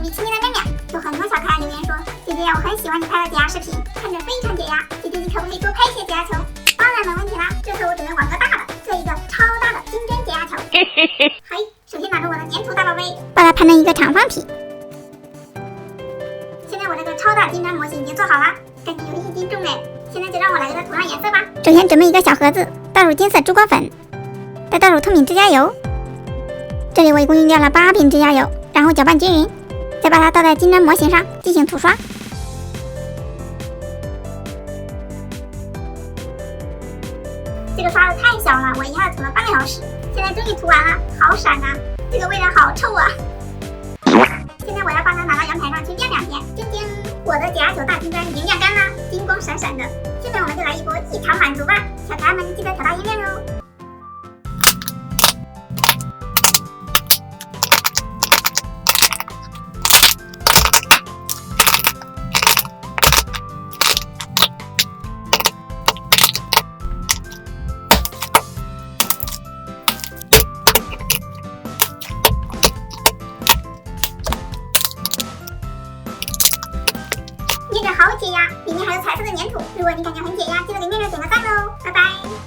你亲昵的面面。有很多小可爱留言说，姐姐呀，我很喜欢你拍的解压视频，看着非常解压。姐姐，你可不可以多拍一些解压球？当然没问题啦，这次我准备玩个大的，做一个超大的金针解压球。嘿，首先拿着我的粘土大宝贝，把它盘成一个长方体。现在我这个超大金针模型已经做好了，感觉有1斤重哎。现在就让我来给它涂上颜色吧。首先准备一个小盒子，倒入金色珠光粉，再倒入透明指甲油。这里我一共用掉了8瓶指甲油，然后搅拌均匀，再把它倒在金针模型上进行涂刷。这个刷子太小了，我一下子涂了半个小时，现在终于涂完了，好闪啊！这个味道好臭啊！现在我要把它拿到阳台上去晾2天。晶晶，我的解压球大金针已经晾干了，金光闪闪的。现在我们就来一波异常满足吧，小可爱们记得调大音量哦。面面好解压，里面还有彩色的粘土。如果你感觉很解压，记得给面面点个赞哦，拜拜。